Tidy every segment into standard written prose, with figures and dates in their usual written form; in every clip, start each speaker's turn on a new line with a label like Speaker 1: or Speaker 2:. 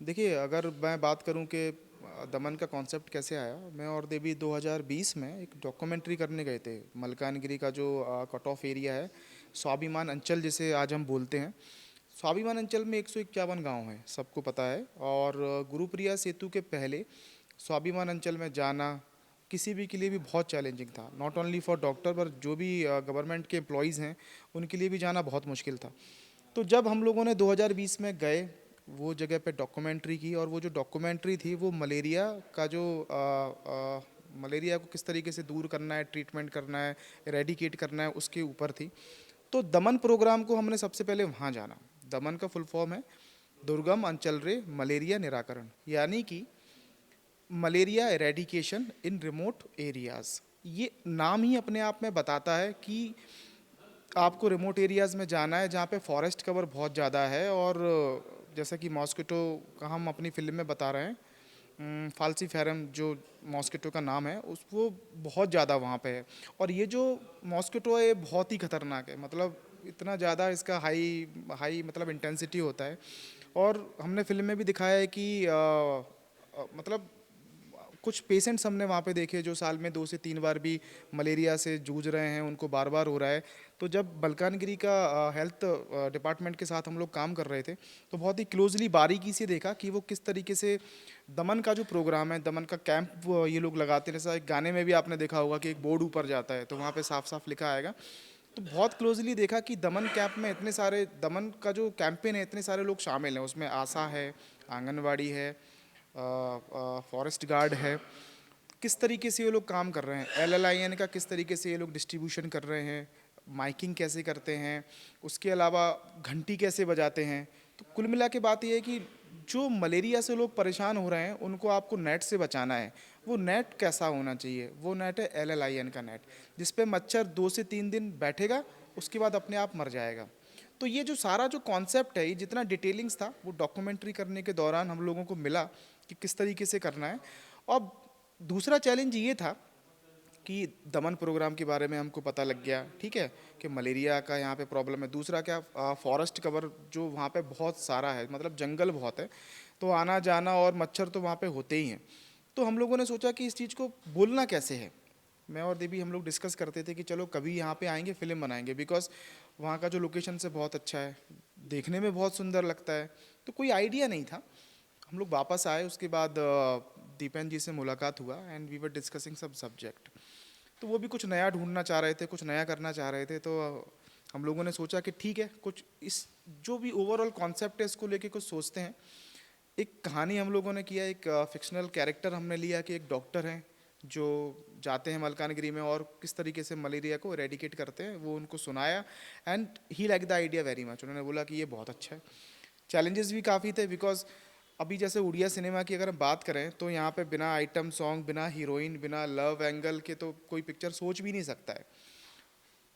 Speaker 1: देखिए, अगर मैं बात करूं कि दमन का कॉन्सेप्ट कैसे आया, मैं और देवी 2020 में एक डॉक्यूमेंट्री करने गए थे। मलकानगिरी का जो कट ऑफ एरिया है, स्वाभिमान अंचल जिसे आज हम बोलते हैं। स्वाभिमान अंचल में 151 गांव हैं, सबको पता है। और गुरुप्रिया सेतु के पहले स्वाभिमान अंचल में जाना किसी भी के लिए भी बहुत चैलेंजिंग था, नॉट ओनली फॉर डॉक्टर पर जो भी गवर्नमेंट के एम्प्लॉयज़ हैं उनके लिए भी जाना बहुत मुश्किल था। तो जब हम लोगों ने 2020 में गए वो जगह पे डॉक्यूमेंट्री की, और वो जो डॉक्यूमेंट्री थी वो मलेरिया का जो मलेरिया को किस तरीके से दूर करना है, ट्रीटमेंट करना है, एरेडिकेट करना है, उसके ऊपर थी। तो दमन प्रोग्राम को हमने सबसे पहले वहाँ जाना। दमन का फुल फॉर्म है दुर्गम अंचल रे मलेरिया निराकरण, यानी कि मलेरिया एरेडिकेशन इन रिमोट एरियाज़। ये नाम ही अपने आप में बताता है कि आपको रिमोट एरियाज़ में जाना है जहाँ पे फॉरेस्ट कवर बहुत ज़्यादा है। और जैसा कि मॉस्किटो का हम अपनी फिल्म में बता रहे हैं, फाल्सीफेरम जो मॉस्किटो का नाम है उस वो बहुत ज़्यादा वहाँ पे है। और ये जो मॉस्किटो है ये बहुत ही खतरनाक है, मतलब इतना ज़्यादा इसका हाई हाई मतलब इंटेंसिटी होता है। और हमने फिल्म में भी दिखाया है कि मतलब कुछ पेशेंट्स हमने वहाँ पे देखे जो साल में 2 से 3 बार भी मलेरिया से जूझ रहे हैं, उनको बार बार हो रहा है। तो जब मलकानगिरी का हेल्थ डिपार्टमेंट के साथ हम लोग काम कर रहे थे तो बहुत ही क्लोजली बारीकी से देखा कि वो किस तरीके से दमन का जो प्रोग्राम है, दमन का कैंप ये लोग लगाते हैं। जैसा एक गाने में भी आपने देखा होगा कि एक बोर्ड ऊपर जाता है तो वहाँ पे साफ साफ लिखा आएगा। तो बहुत क्लोजली देखा कि दमन कैंप में इतने सारे, दमन का जो कैंपेन है इतने सारे लोग शामिल हैं उसमें। आशा है, आंगनवाड़ी है, फॉरेस्ट गार्ड है। किस तरीके से ये लोग काम कर रहे हैं, LLIN का किस तरीके से ये लोग डिस्ट्रीब्यूशन कर रहे हैं, माइकिंग कैसे करते हैं, उसके अलावा घंटी कैसे बजाते हैं। तो कुल मिला के बात ये है कि जो मलेरिया से लोग परेशान हो रहे हैं उनको आपको नेट से बचाना है। वो नेट कैसा होना चाहिए, वो नेट है LLIN का नेट, जिस पे मच्छर 2 से 3 दिन बैठेगा, उसके बाद अपने आप मर जाएगा। तो ये जो सारा जो कॉन्सेप्ट है, ये जितना डिटेलिंग्स था वो डॉक्यूमेंट्री करने के दौरान हम लोगों को मिला कि किस तरीके से करना है। और दूसरा चैलेंज ये था कि दमन प्रोग्राम के बारे में हमको पता लग गया, ठीक है, कि मलेरिया का यहाँ पे प्रॉब्लम है। दूसरा क्या, फॉरेस्ट कवर जो वहाँ पे बहुत सारा है, मतलब जंगल बहुत है, तो आना जाना और मच्छर तो वहाँ पे होते ही हैं। तो हम लोगों ने सोचा कि इस चीज़ को बोलना कैसे है। मैं और देवी हम लोग डिस्कस करते थे कि चलो कभी यहाँ पे आएंगे, फिल्म बनाएंगे, बिकॉज वहाँ का जो लोकेशन से बहुत अच्छा है, देखने में बहुत सुंदर लगता है। तो कोई आइडिया नहीं था। हम लोग वापस आए उसके बाद दीपेन जी से मुलाकात हुआ एंड वी वर डिस्कसिंग सब सब्जेक्ट। तो वो भी कुछ नया ढूंढना चाह रहे थे, कुछ नया करना चाह रहे थे। तो हम लोगों ने सोचा कि ठीक है, कुछ इस जो भी ओवरऑल कॉन्सेप्ट है इसको लेके कुछ सोचते हैं। एक कहानी हम लोगों ने किया, एक फिक्शनल कैरेक्टर हमने लिया कि एक डॉक्टर हैं जो जाते हैं मलकानगिरी में और किस तरीके से मलेरिया को रेडिकेट करते हैं, वो उनको सुनाया। And he like the idea very much, उन्होंने बोला कि ये बहुत अच्छा है। चैलेंजेस भी काफ़ी थे, बिकॉज अभी जैसे उड़िया सिनेमा की अगर हम बात करें तो यहाँ पे बिना आइटम सॉन्ग, बिना हीरोइन, बिना लव एंगल के तो कोई पिक्चर सोच भी नहीं सकता है।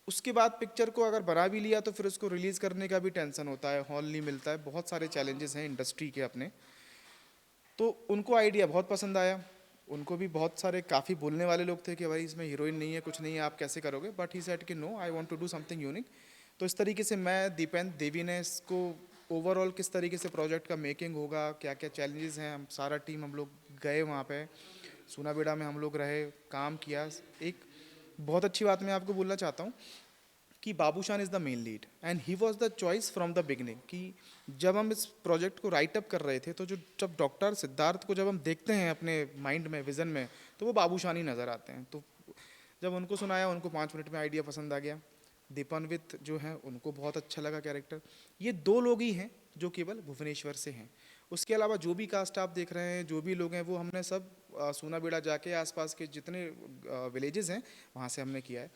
Speaker 1: उसके बाद पिक्चर को अगर बना भी लिया तो फिर उसको रिलीज़ करने का भी टेंशन होता है, हॉल नहीं मिलता है, बहुत सारे चैलेंजेस हैं इंडस्ट्री के अपने। तो उनको आइडिया बहुत पसंद आया। उनको भी बहुत सारे काफ़ी बोलने वाले लोग थे कि भाई इसमें हीरोइन नहीं है, कुछ नहीं है, आप कैसे करोगे, बट ही सेड कि no, I want to do something unique. तो इस तरीके से मैं, दीपेन, देवी ने इसको ओवरऑल किस तरीके से प्रोजेक्ट का मेकिंग होगा, क्या क्या चैलेंजेस हैं, हम सारा टीम हम लोग गए वहाँ पे, सूनाबेड़ा में हम लोग रहे, काम किया। एक बहुत अच्छी बात मैं आपको बोलना चाहता हूँ कि Babushan is the main lead and he was the choice from the beginning. कि जब हम इस प्रोजेक्ट को राइट अप कर रहे थे तो जो जब डॉक्टर सिद्धार्थ को जब हम देखते हैं अपने माइंड में, विजन में, तो वो बाबूशान ही नज़र आते हैं। तो जब उनको सुनाया, उनको 5 मिनट में आइडिया पसंद आ गया। दीपान्वित जो है उनको बहुत अच्छा लगा कैरेक्टर। ये दो लोग ही हैं जो केवल भुवनेश्वर से हैं। उसके अलावा जो भी कास्ट आप देख रहे हैं, जो भी लोग हैं, वो हमने सब सूनाबेड़ा जाके आसपास के जितने विलेजेस हैं वहाँ से हमने किया है।